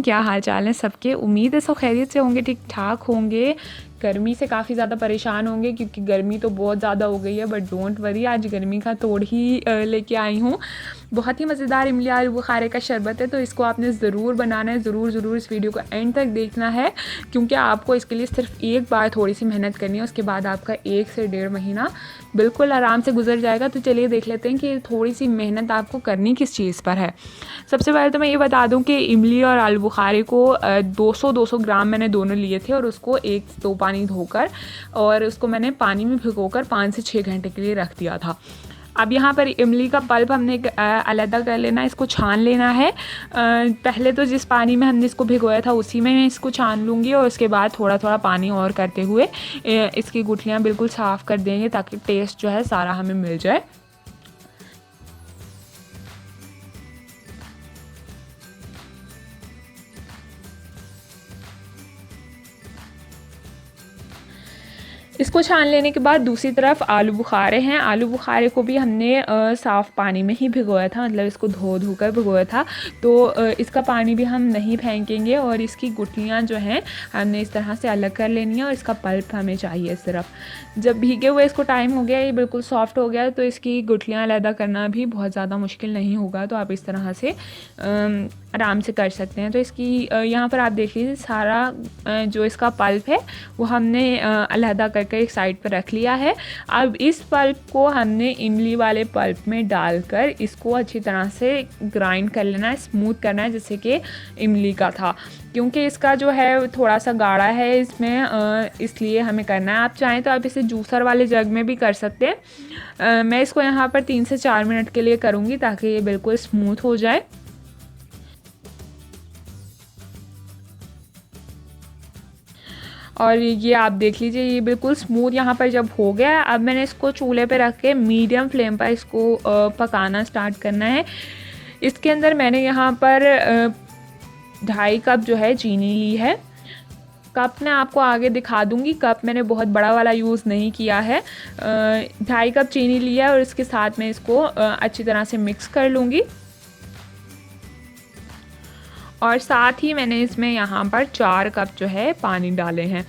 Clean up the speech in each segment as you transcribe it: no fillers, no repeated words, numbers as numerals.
क्या हाल चाल है सबके। उम्मीद है सब खैरियत से होंगे, ठीक ठाक होंगे। गर्मी से काफ़ी ज़्यादा परेशान होंगे क्योंकि गर्मी तो बहुत ज़्यादा हो गई है, बट डोंट वरी, आज गर्मी का तोड़ ही लेके आई हूँ। बहुत ही मज़ेदार इमली आलू बुखारे का शरबत है, तो इसको आपने ज़रूर बनाना है, ज़रूर इस वीडियो को एंड तक देखना है क्योंकि आपको इसके लिए सिर्फ एक बार थोड़ी सी मेहनत करनी है, उसके बाद आपका 1 से 1.5 महीना बिल्कुल आराम से गुजर जाएगा। तो चलिए देख लेते हैं कि थोड़ी सी मेहनत आपको करनी किस चीज़ पर है। सबसे पहले तो मैं ये बता दूं कि इमली और आलू बुखारे को 200 ग्राम मैंने दोनों लिए थे और उसको 1 से 2 पानी धोकर और उसको मैंने पानी में भिगोकर 5 से 6 घंटे के लिए रख दिया था। अब यहाँ पर इमली का पल्प हमने अलग कर लेना है, इसको छान लेना है। पहले तो जिस पानी में हमने इसको भिगोया था उसी में मैं इसको छान लूँगी और उसके बाद थोड़ा थोड़ा पानी और करते हुए इसकी गुठलियाँ बिल्कुल साफ़ कर देंगे ताकि टेस्ट जो है सारा हमें मिल जाए। इसको छान लेने के बाद दूसरी तरफ आलू बुखारे हैं। आलू बुखारे को भी हमने साफ़ पानी में ही भिगोया था, मतलब इसको धो कर भिगोया था। तो इसका पानी भी हम नहीं फेंकेंगे और इसकी गुठलियाँ जो हैं हमने इस तरह से अलग कर लेनी है और इसका पल्प हमें चाहिए सिर्फ। जब भीगे हुए इसको टाइम हो गया, ये बिल्कुल सॉफ्ट हो गया, तो इसकी गुठलियाँ अलग करना भी बहुत ज़्यादा मुश्किल नहीं होगा। तो आप इस तरह से आराम से कर सकते हैं। तो इसकी यहाँ पर आप देख लीजिए सारा जो इसका पल्प है वो हमने अलहदा करके एक साइड पर रख लिया है। अब इस पल्प को हमने इमली वाले पल्प में डालकर इसको अच्छी तरह से ग्राइंड कर लेना है, स्मूथ करना है जैसे कि इमली का था, क्योंकि इसका जो है थोड़ा सा गाढ़ा है इसमें, इसलिए हमें करना है। आप चाहें तो आप इसे जूसर वाले जग में भी कर सकते हैं। मैं इसको यहाँ पर 3 से 4 मिनट के लिए करूँगी ताकि ये बिल्कुल स्मूथ हो जाए। और ये आप देख लीजिए ये बिल्कुल स्मूथ यहाँ पर जब हो गया, अब मैंने इसको चूल्हे पे रख के मीडियम फ्लेम पर इसको पकाना स्टार्ट करना है। इसके अंदर मैंने यहाँ पर 2.5 कप जो है चीनी ली है। कप मैं आपको आगे दिखा दूंगी, कप मैंने बहुत बड़ा वाला यूज़ नहीं किया है। 2.5 कप चीनी लिया और इसके साथ में इसको अच्छी तरह से मिक्स कर लूँगी और साथ ही मैंने इसमें यहाँ पर 4 कप जो है पानी डाले हैं।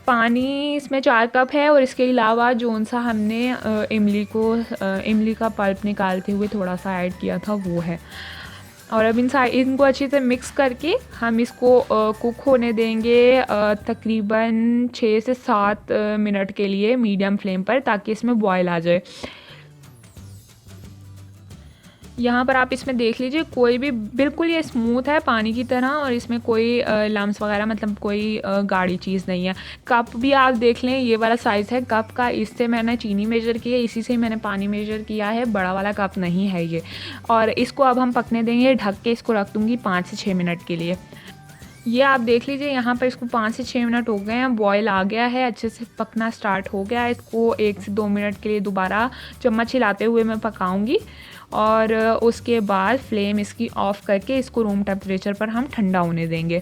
पानी इसमें 4 कप है और इसके अलावा जो सा हमने इमली का पल्प निकालते हुए थोड़ा सा ऐड किया था वो है। और अब इनको अच्छे से मिक्स करके हम इसको कुक होने देंगे तकरीबन 6 से 7 मिनट के लिए मीडियम फ्लेम पर, ताकि इसमें बॉयल आ जाए। यहाँ पर आप इसमें देख लीजिए कोई भी बिल्कुल ये स्मूथ है पानी की तरह और इसमें कोई लम्स वगैरह मतलब कोई गाढ़ी चीज़ नहीं है। कप भी आप देख लें, ये वाला साइज़ है कप का, इससे मैंने चीनी मेजर की है, इसी से मैंने पानी मेजर किया है, बड़ा वाला कप नहीं है ये। और इसको अब हम पकने देंगे, ढक के इसको रख दूँगी 5 से 6 मिनट के लिए। ये आप देख लीजिए यहाँ पर इसको 5 से 6 मिनट हो गए हैं, बॉयल आ गया है, अच्छे से पकना स्टार्ट हो गया है। इसको 1 से 2 मिनट के लिए दोबारा चम्मच हिलाते हुए मैं पकाऊंगी और उसके बाद फ्लेम इसकी ऑफ़ करके इसको रूम टेम्परेचर पर हम ठंडा होने देंगे।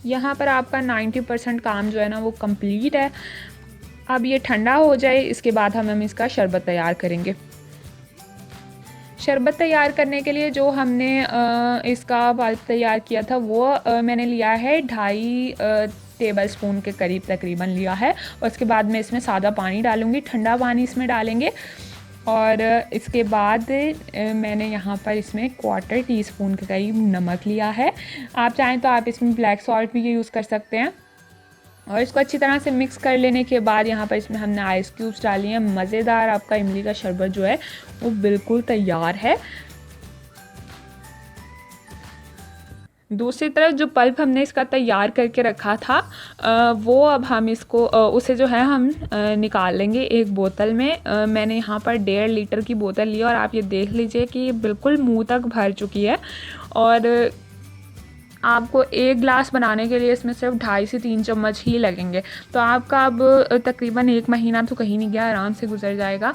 यहाँ पर आपका 90% काम जो है ना वो कंप्लीट है। अब ये ठंडा हो जाए, इसके बाद हम इसका शरबत तैयार करेंगे। शरबत तैयार करने के लिए जो हमने इसका पल्प तैयार किया था वो मैंने लिया है 2.5 टेबल स्पून के करीब तकरीबन लिया है। और उसके बाद मैं इसमें सादा पानी डालूँगी, ठंडा पानी इसमें डालेंगे। और इसके बाद मैंने यहाँ पर इसमें 1/4 टीस्पून के करीब नमक लिया है। आप चाहें तो आप इसमें ब्लैक सॉल्ट भी यूज़ कर सकते हैं। और इसको अच्छी तरह से मिक्स कर लेने के बाद यहाँ पर इसमें हमने आइस क्यूब्स डाली हैं। मज़ेदार आपका इमली का शरबत जो है वो बिल्कुल तैयार है। दूसरी तरफ जो पल्प हमने इसका तैयार करके रखा था वो अब हम इसको उसे जो है हम निकाल लेंगे एक बोतल में। मैंने यहाँ पर 1.5 लीटर की बोतल ली और आप ये देख लीजिए कि ये बिल्कुल मुंह तक भर चुकी है। और आपको 1 गिलास बनाने के लिए इसमें सिर्फ 2.5 से 3 चम्मच ही लगेंगे। तो आपका अब तकरीबन 1 महीना तो कहीं नहीं गया, आराम से गुजर जाएगा।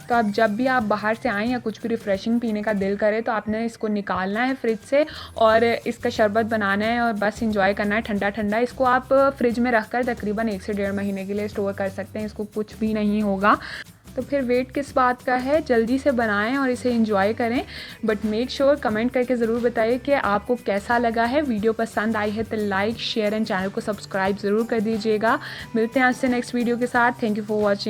तो अब जब भी आप बाहर से आएँ या कुछ भी रिफ़्रेशिंग पीने का दिल करे तो आपने इसको निकालना है फ्रिज से और इसका शरबत बनाना है और बस इंजॉय करना है ठंडा ठंडा। इसको आप फ्रिज में रख कर तकरीबन 1 से 1.5 महीने के लिए स्टोर कर सकते हैं, इसको कुछ भी नहीं होगा। तो फिर वेट किस बात का है, जल्दी से बनाएं और इसे एंजॉय करें। बट मेक श्योर कमेंट करके ज़रूर बताइए कि आपको कैसा लगा है। वीडियो पसंद आई है तो लाइक शेयर एंड चैनल को सब्सक्राइब ज़रूर कर दीजिएगा। मिलते हैं आपसे नेक्स्ट वीडियो के साथ। Thank you for watching.